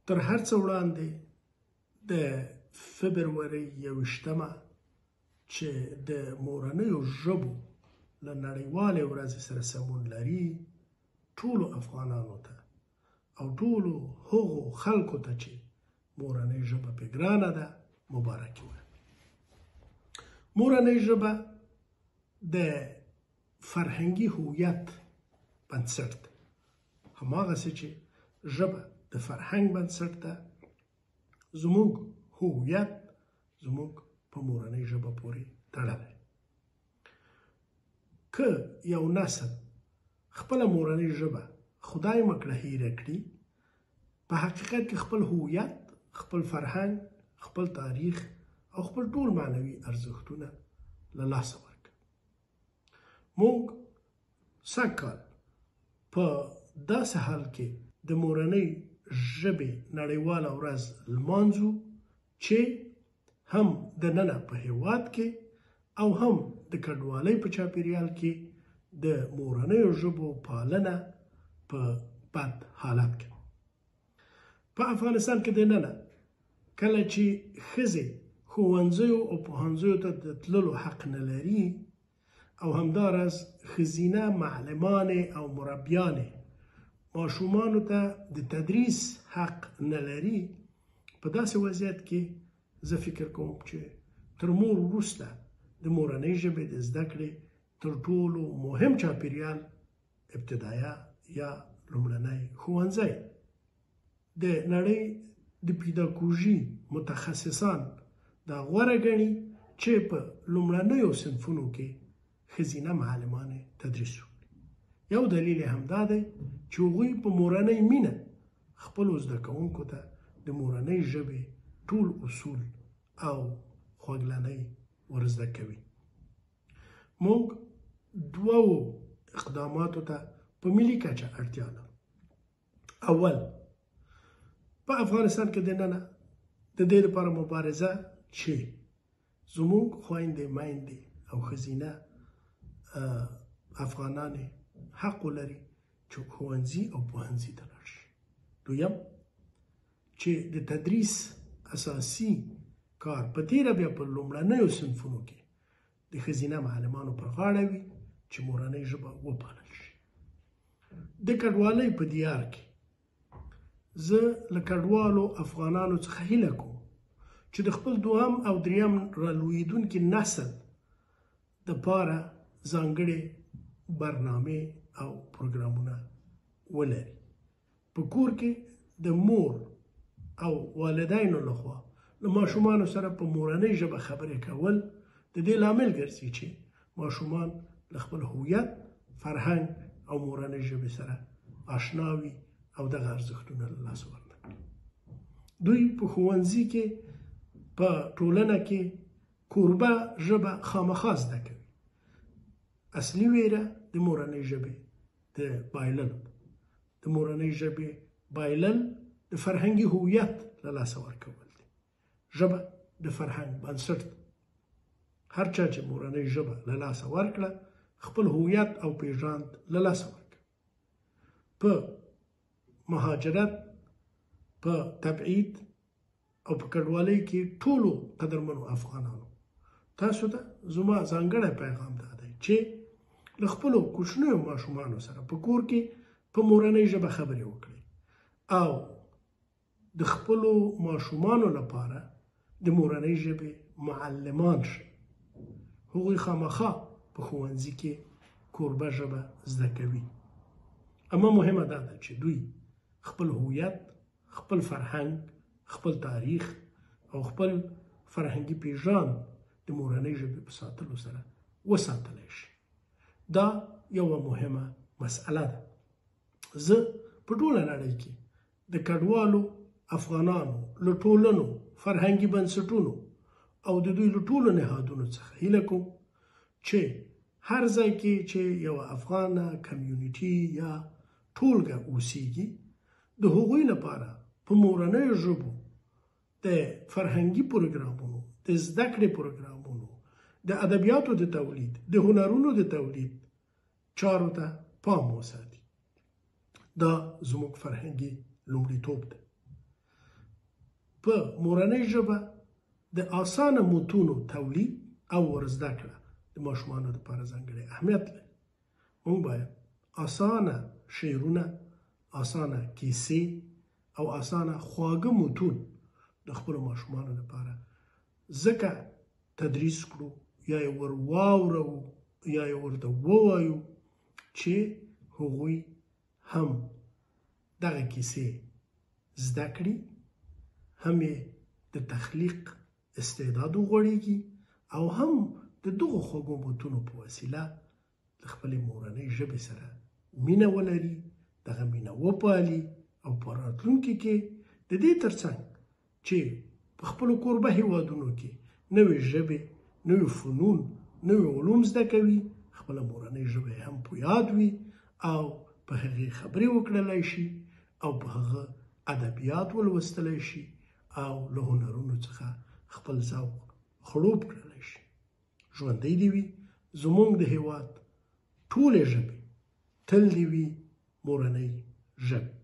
تر هر څه وړاندې د فبرورۍ 21 چې د مورنیو ژبو له نړیوالې ورځې سره سمون لري ټولو افغانانو ته او ټولو هغو خلکو ته چې مورنۍ ژبه پې ګرانه ده مبارکي وایم. مورنۍ ژبه د فرهنګي هویت بنسټ ده. هماغسې چې ژبه د فرهنګ بنسټ ده، زموږ هویت زموږ په مورنۍ ژبه پورې تړلی. که یو نسل خپله مورنۍ ژبه خدای مکړه هیره کړي، په حقیقت کې خپل هویت، خپل فرهنګ، خپل تاریخ او خپل ټول معنوي ارزښتونه له لاسه ورکړي. موږ سږکال په داسې حال کې د مورنۍ ژبې نړیواله ورځ لمانځو چې هم دننه په هېواد کې او هم د کډوالۍ په چاپېریال کې د مورنیو ژبو پالنه په بد حالت کې. په افغانستان کې دننه کله چې ښځې ښوونځیو او پوهنځیو ته د تللو حق نه لري او همداراز ښځینه معلمانې او مربیانې ماشومانو ته د تدریس حق نه لري، په داسې وضعیت کې زه فکر کوم چې تر مور وروسته د مورنۍ ژبې د زده کړې تر ټولو مهم چاپېریال ابتدایه یا لومړنی ښوونځی. د نړۍ د پیداګوژي متخصصان دا غوره ګڼي چې په لومړنیو صنفونو کې ښځینه معلمانې تدریس وکړي. یو دلیل یې همدا دی چې هغوی په مورنۍ مینه خپلو زده کوونکو ته د مورنۍ ژبې ټول اصول او خوږلنۍ ورزده کوي. موږ دوو اقداماتو ته په ملي کچه اړتیا لرو. اول، په افغانستان کې دننه د دې لپاره مبارزه چې زموږ خویندې میندې او ښځینه افغانانې حق ولري چې ښوونځي او پوهنځي ته لاړ شي. دویم، چې د تدریس اساسي کار په تېره بیا په لومړنیو صنفونو کې د ښځینه معلمانو پر غاړه وي چې مورنۍ ژبه وپالل شي. د کډوالۍ په دیار کې زه له کډوالو افغانانو څخه هیله کوم چې د خپل دوهم او دریم رالویدونکي نسل دپاره ځانګړې برنامې او پروګرامونه ولري. په کور کې د مور او والدینو لخوا له ماشومانو سره په مورنۍ ژبه خبرې کول د دې لامل ګرځي چې ماشومان له خپل هویت، فرهنګ او مورنۍ ژبې سره آشنا وي او دغه ارزښتونه له لاسه ورنکړي. دوی په ښوونځي کې، په ټولنه کې کوربه ژبه خامخا زده کوي. اصلي ویره د مورنۍ ژبې د بایللو ده. د مورنۍ ژبې بایلل د فرهنګي هویت له لاسه ورکول دي. ژبه د فرهنګ بنسټ ده. هر چا چې مورنۍ ژبه له لاسه ورکړه خپل هویت او پیژند له لاسه ورکړه. په مهاجرت، په تبعید او په کډوالۍ کې ټولو قدرمنو افغانانو تاسو ته زما ځانګړی پیغام دا دی چې له خپلو کوچنیو ماشومانو سره په کور کې په مورنۍ ژبه خبرې وکړئ او د خپلو ماشومانو لپاره د مورنۍ ژبې معلمان شئ. هغوی خامخا په ښوونځي کې کوربه ژبه زده کوي. اما مهمه دا ده چې دوی خپل هویت، خپل فرهنګ، خپل تاریخ او خپل فرهنګي پیژند د مورنۍ ژبې په ساتلو سره وساتلی شي. دا یوه مهمه مسئله ده. زه په ټوله نړۍ کې د کډوالو افغانانو له ټولنو، فرهنګي بنسټونو او د دوی له ټولو نهادونو څخه هیله کوم چې هر ځای کې چې یوه افغانه کمیونټي یا ټولګه اوسیږي د هغوی لپاره په مورنیو ژبو د فرهنګي پروګرامونو، د زده کړې پروګرامونو، د ادبیاتو د تولید، د هنرونو د تولید چارو ته پام وساتي. دا زموږ فرهنګي لومړیتوب ده. په مورنۍ ژبه د اسانه متونو تولید او ورزده کړه د ماشومانو لپاره ځانګړی اهمیت لري. موږ باید اسانه شعرونه، اسانه کیسې او اسانه خواږه متون د خپلو ماشومانو لپاره ځکه تدریس کړو یا یې ور واورو یا یې ورته ووایو چې هغوی هم دغه کیسې زده کړي، هم یې د تخلیق استعداد وغوړېږي او هم د دغو خوږو متونو په وسیله د خپلې مورنۍ ژبې سره مینه ولري، دغه مینه وپالي او په راتلونکي کې د دې ترڅنګ چې په خپلو کوربه هیوادونو کې نوې ژبې، نوې فنون، نوې علوم زده کوي، خپله مورنۍ ژبه یې هم په یاد وي او په هغې خبرې وکړلی شي او په هغه ادبیات ولوستلی شي او له هنرونو څخه خپل ذوق خړوب کړلی شي. ژوندی دې وي زموږ د هیواد ټولې ژبې، تل دې وي مورنۍ ژبې.